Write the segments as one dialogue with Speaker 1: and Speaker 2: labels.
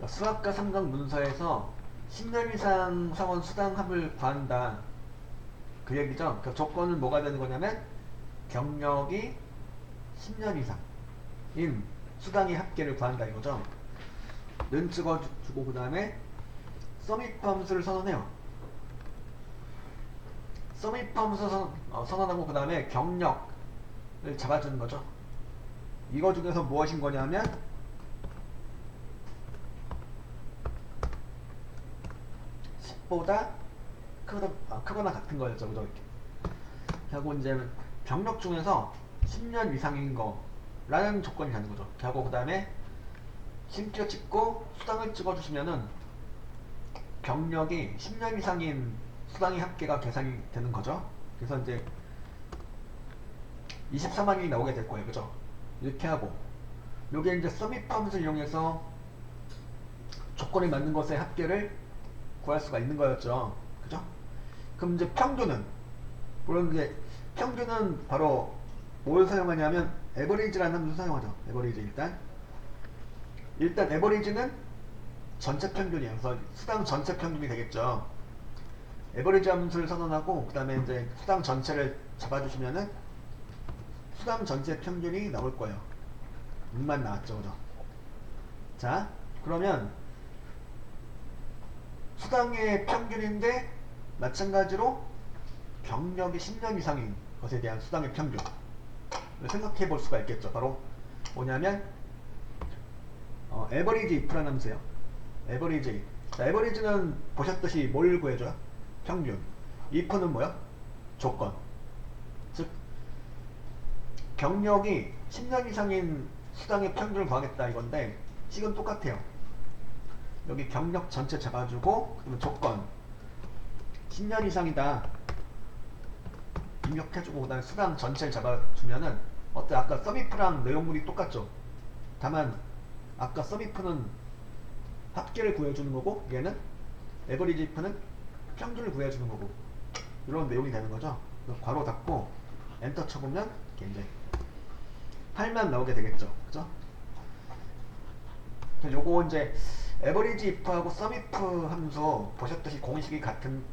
Speaker 1: 수학과 3강 문서에서 10년 이상 사원 수당합을 구한다. 그 얘기죠. 그 조건은 뭐가 되는 거냐면 경력이 10년 이상인 수당의 합계를 구한다 이거죠. 는 찍어주고 그 다음에 서밋 함수를 선언해요. 서밋 함수 선언하고 그 다음에 경력을 잡아주는 거죠. 이거 중에서 무엇인 거냐면 10보다 크거나 같은 거였죠. 그죠? 이렇게. 하고 이제 경력 중에서 10년 이상인 거라는 조건이 되는 거죠. 하고 그 다음에 심지어 찍고 수당을 찍어주시면은 경력이 10년 이상인 수당의 합계가 계산이 되는 거죠. 그래서 이제 24만원이 나오게 될 거예요. 그죠? 이렇게 하고 요게 이제 서밋 함수를 이용해서 조건에 맞는 것의 합계를 구할 수가 있는 거였죠. 그죠? 그럼 이제 평균은 물론 이제 평균은 바로 뭘 사용하냐면 에버리지라는 함수 사용하죠. 에버리지 일단 에버리지는 전체 평균이에요. 그래서 수당 전체 평균이 되겠죠. 에버리지 함수를 선언하고 그 다음에 이제 수당 전체를 잡아주시면은 수당 전체 평균이 나올 거예요. 6만 나왔죠. 그죠? 자, 그러면 수당의 평균인데 마찬가지로 경력이 10년 이상인 것에 대한 수당의 평균을 생각해 볼 수가 있겠죠. 바로 뭐냐면 에버리지 if라는 함수예요. 에버리지. 자, 에버리지는 보셨듯이 뭘 구해줘요? 평균. if는 뭐야? 조건. 즉 경력이 10년 이상인 수당의 평균을 구하겠다 이건데 식은 똑같아요. 여기 경력 전체 잡아주고 그러면 조건 10년 이상이다 입력해주고 그 다음에 수당 전체를 잡아주면은 어때? 아까 서비프랑 내용물이 똑같죠? 다만 아까 서비프는 합계를 구해주는 거고 얘는 에버리지 if는 평균을 구해주는 거고 이런 내용이 되는 거죠. 괄호 닫고 엔터 쳐보면 이렇게 이제 8만 나오게 되겠죠. 그죠? 요거 이제 에버리지 if하고 서미프 함수 보셨듯이 공식이 같은,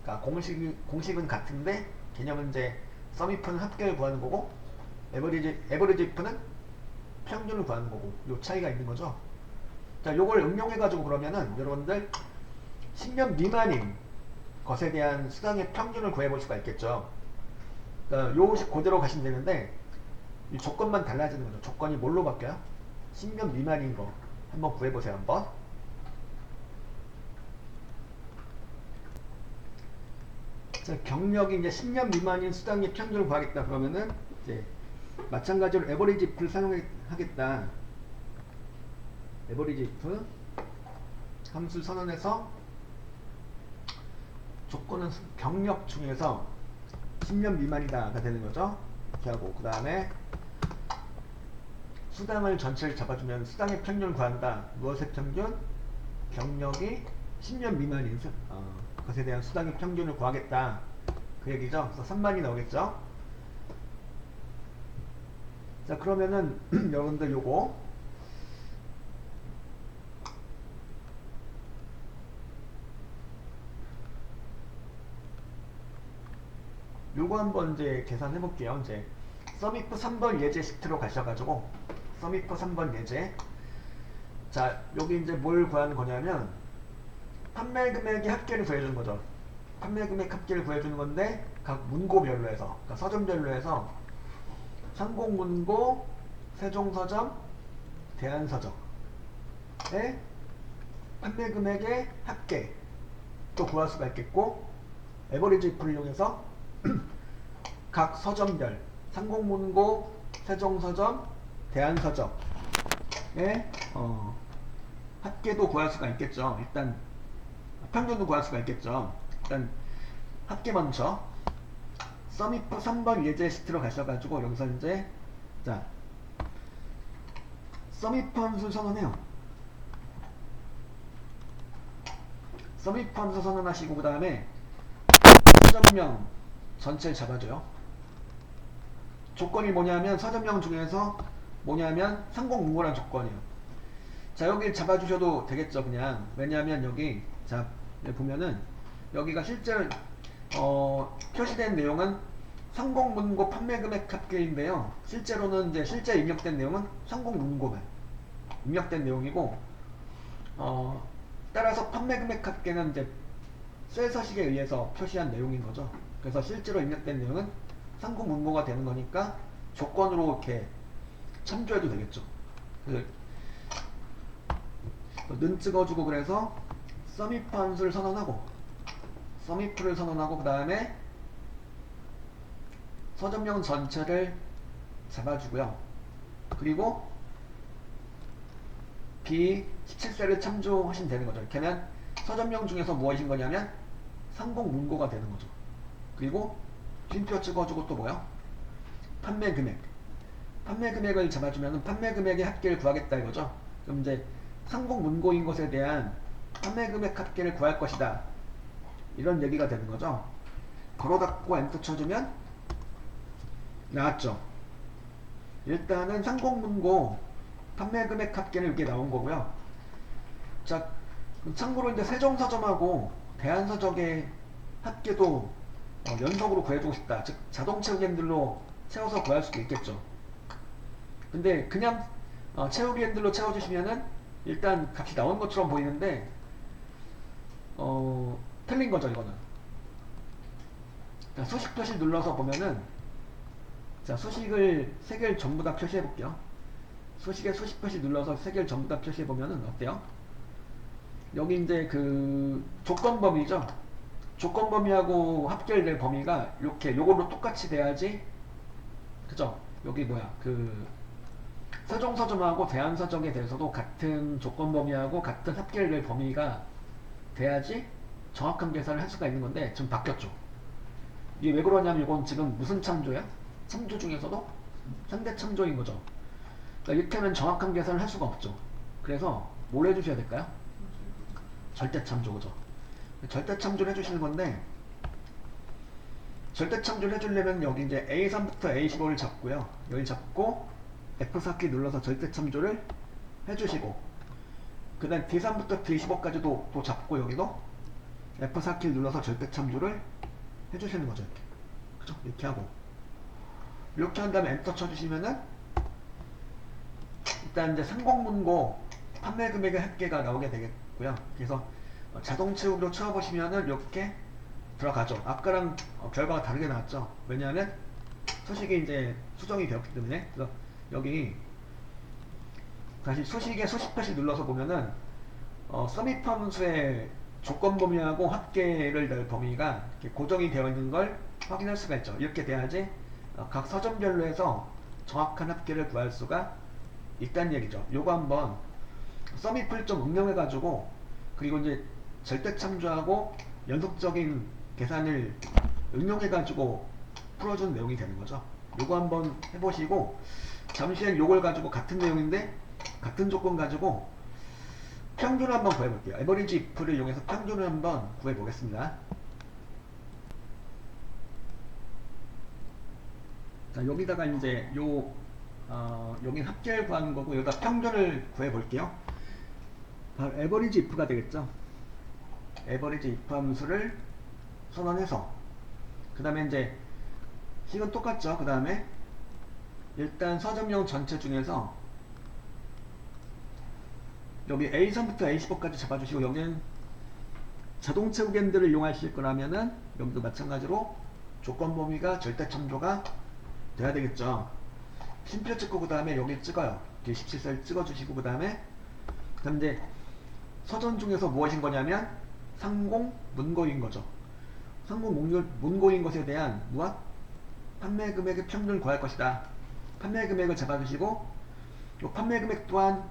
Speaker 1: 공식은 같은데 개념은 이제 서미프는 합계를 구하는 거고 에버리지 if는 평균을 구하는 거고 요 차이가 있는 거죠. 자, 요걸 응용해가지고 그러면은 여러분들 10년 미만인 것에 대한 수당의 평균을 구해볼 수가 있겠죠. 그러니까 요식 그대로 가시면 되는데 이 조건만 달라지는 거죠. 조건이 뭘로 바뀌어요? 10년 미만인 거 한번 구해보세요. 한번. 자, 경력이 이제 10년 미만인 수당의 평균을 구하겠다 그러면은 이제 마찬가지로 에버리지 if를 사용하겠다. 에버리지 if 함수를 선언해서 조건은 경력 중에서 10년 미만이다가 되는 거죠. 이렇게 하고 그 다음에 수당을 전체를 잡아주면 수당의 평균을 구한다. 무엇의 평균? 경력이 10년 미만인 것에 대한 수당의 평균을 구하겠다. 그 얘기죠. 그래서 3만이 나오겠죠. 자, 그러면은 여러분들 요거 한번 이제 계산해 볼게요. 이제 서미프 3번 예제 시트로 가셔가지고 서미프 3번 예제. 자, 여기 이제 뭘 구하는 거냐면 판매 금액의 합계를 구해주는 거죠. 판매 금액 합계를 구해주는 건데 각 문고별로 해서, 그러니까 서점별로 해서 상공문고, 세종서점, 대한서점의 판매 금액의 합계도 구할 수가 있겠고 에버리지 if를 이용해서 각 서점별 상공문고, 세종서점, 대한서점의 합계도 구할 수가 있겠죠. 일단 평균도 구할 수가 있겠죠. 일단 합계 먼저 서미프 3번 예제 시트로 가셔가지고 여기서 이제 자 서미프 함수 선언해요. 서미프 함수 선언하시고 그 다음에 서점명 전체를 잡아줘요. 조건이 뭐냐면 서점명 중에서 뭐냐면 상공문고라는 조건이에요. 자, 여기 잡아주셔도 되겠죠, 그냥. 왜냐하면 여기, 자, 여기 보면은, 여기가 실제로, 표시된 내용은 상공문고 판매금액 합계인데요. 실제로는 이제 실제 입력된 내용은 상공문고만 입력된 내용이고, 따라서 판매금액 합계는 이제 쇠서식에 의해서 표시한 내용인 거죠. 그래서 실제로 입력된 내용은 상공문고가 되는 거니까 조건으로 이렇게 참조해도 되겠죠. 는 찍어주고 그래서 썸이프 함수를 선언하고 썸이프를 선언하고 그 다음에 서점령 전체를 잡아주고요. 그리고 B17셀을 참조하시면 되는 거죠. 이렇게 하면 서점령 중에서 무엇인 거냐면 상공문고가 되는 거죠. 그리고 쉼표 찍어주고 또 뭐야? 판매금액. 판매금액을 잡아주면 판매금액의 합계를 구하겠다 이거죠. 그럼 이제 상공문고인 것에 대한 판매금액 합계를 구할 것이다. 이런 얘기가 되는 거죠. 괄호 닫고 엔터 쳐주면 나왔죠. 일단은 상공문고 판매금액 합계는 이렇게 나온 거고요. 자, 참고로 이제 세종서점하고 대한서적의 합계도 연속으로 구해주고 싶다. 즉 자동 채우기핸들로 채워서 구할 수도 있겠죠. 근데 그냥 채우기핸들로 채워주시면은 일단 값이 나온 것처럼 보이는데 틀린 거죠 이거는. 자, 수식 표시 눌러서 보면은 자, 수식을 3개를 전부 다 표시해 볼게요. 수식에 수식 표시 눌러서 3개를 전부 다 표시해 보면은 어때요? 여기 이제 그 조건 범위죠. 조건 범위하고 합결될 범위가 이렇게 요걸로 똑같이 돼야지, 그죠? 여기 뭐야 그 세종서점하고 대한서적에 대해서도 같은 조건 범위하고 같은 합결될 범위가 돼야지 정확한 계산을 할 수가 있는 건데 지금 바뀌었죠. 이게 왜 그러냐면 이건 지금 무슨 참조야? 참조 중에서도 상대 참조인 거죠. 그러니까 이렇게 하면 정확한 계산을 할 수가 없죠. 그래서 뭘 해주셔야 될까요? 절대 참조, 그죠? 절대 참조를 해주시는 건데, 절대 참조를 해주려면 여기 이제 A3부터 A15를 잡고요. 여기 잡고 F4키 눌러서 절대 참조를 해주시고, 그 다음 D3부터 D15까지도 또 잡고 여기도 F4키 눌러서 절대 참조를 해주시는 거죠. 이렇게. 그죠? 이렇게 하고. 이렇게 한 다음에 엔터 쳐주시면은, 일단 이제 상공문고 판매 금액의 합계가 나오게 되겠고요. 그래서 자동 채우기로 채워보시면은 이렇게 들어가죠. 아까랑 결과가 다르게 나왔죠. 왜냐하면 수식이 이제 수정이 되었기 때문에. 그래서 여기 다시 수식에 수식 표시 눌러서 보면은 서밋 함수의 조건 범위하고 합계를 넣을 범위가 이렇게 고정이 되어 있는 걸 확인할 수가 있죠. 이렇게 돼야지 각 서점별로 해서 정확한 합계를 구할 수가 있다는 얘기죠. 요거 한번 서밋을 좀 응용해 가지고, 그리고 이제 절대 참조하고 연속적인 계산을 응용해 가지고 풀어준 내용이 되는 거죠. 요거 한번 해보시고, 잠시엔 요걸 가지고 같은 내용인데 같은 조건 가지고 평균을 한번 구해볼게요. 에버리지 if를 이용해서 평균을 한번 구해보겠습니다. 자, 여기다가 이제 여기 합계를 구하는 거고, 여기다 평균을 구해볼게요. 바로 에버리지 if가 되겠죠. 에버리지 if 함수를 선언해서, 그 다음에 이제 식은 똑같죠. 그 다음에 일단 서점령 전체 중에서 여기 A3부터 A15까지 잡아주시고, 여기는 자동 채우기핸들을 이용하실 거라면은 여기도 마찬가지로 조건 범위가 절대 참조가 돼야 되겠죠. 쉼표 찍고 그 다음에 여기 찍어요. D17셀 찍어주시고 그 다음에 이제 서전 중에서 무엇인 거냐면 상공 문고인 거죠. 상공 문고인 것에 대한 무엇? 판매 금액의 평균을 구할 것이다. 판매 금액을 잡아주시고, 이 판매 금액 또한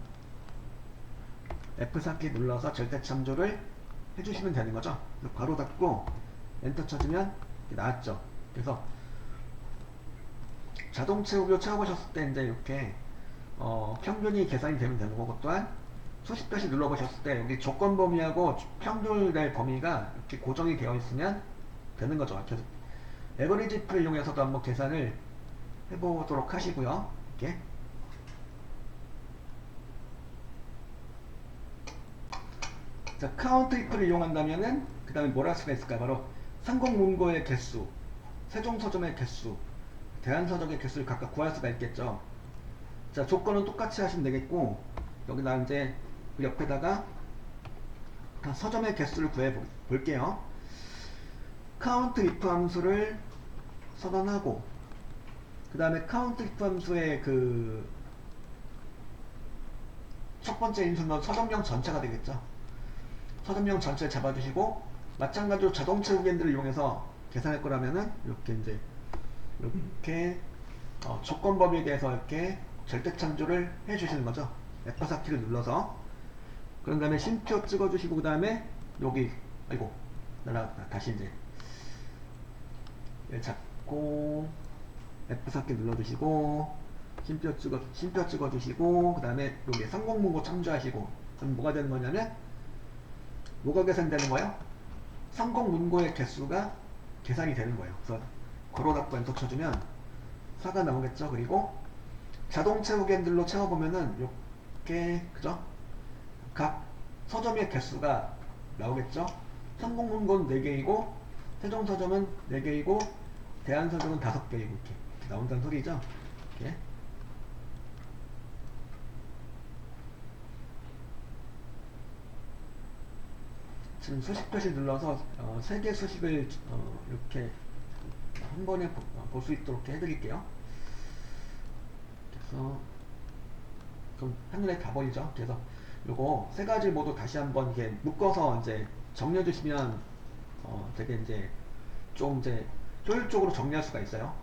Speaker 1: F4키 눌러서 절대 참조를 해주시면 되는 거죠. 괄호 닫고 엔터 쳐주면 나왔죠. 그래서 자동 채우기로 채워보셨을 때 이제 이렇게 평균이 계산이 되면 되는 거고, 또한 수식 표시 눌러보셨을 때 여기 조건 범위하고 평균될 범위가 이렇게 고정이 되어 있으면 되는 거죠. 그래서 에버리지 if를 이용해서도 한번 계산을 해보도록 하시고요. 이렇게
Speaker 2: 자, 카운트 if를 이용한다면은 그 다음에 뭘 할 수가 있을까? 바로 상공문고의 개수, 세종서점의 개수, 대한서적의 개수를 각각 구할 수가 있겠죠. 자, 조건은 똑같이 하시면 되겠고, 여기다 이제 그 옆에다가 서점의 개수를 구해 볼게요. 카운트 if 함수를 선언하고, 그 다음에 카운트 if 함수의 그 첫 번째 인수는 서점령 전체가 되겠죠. 서점령 전체를 잡아주시고, 마찬가지로 자동 채우기엔들을 이용해서 계산할 거라면은 이렇게 이제 이렇게 조건 범위에 대해서 이렇게 절대 참조를 해주시는 거죠. F4 키를 눌러서. 그런 다음에 쉼표 찍어주시고, 그 다음에 여기 아이고 날아갔다. 다시 이제 얘 잡고 F4 키 눌러주시고, 쉼표 찍어주시고, 그 다음에 여기 상공문고 참조하시고. 그럼 뭐가 되는 거냐면 뭐가 계산되는 거예요? 상공문고의 개수가 계산이 되는 거예요. 그래서 괄호 닫고 엔터 쳐주면 4가 나오겠죠. 그리고 자동 채우기 핸들로 채워보면은 이렇게 그죠? 각 서점의 개수가 나오겠죠. 상공문고는 4개이고 세종서점은 4개이고 대한서점은 5개이고 이렇게 나온다는 소리죠. 이렇게. 지금 수식 표시 눌러서 3개 수식을 이렇게 한 번에 볼 수 있도록 해드릴게요. 그래서 좀 한눈에 다 보이죠? 그래서 요거 3가지 모두 다시 한번 이렇게 묶어서 이제 정리해 주시면 되게 이제 좀 이제 효율적으로 정리할 수가 있어요.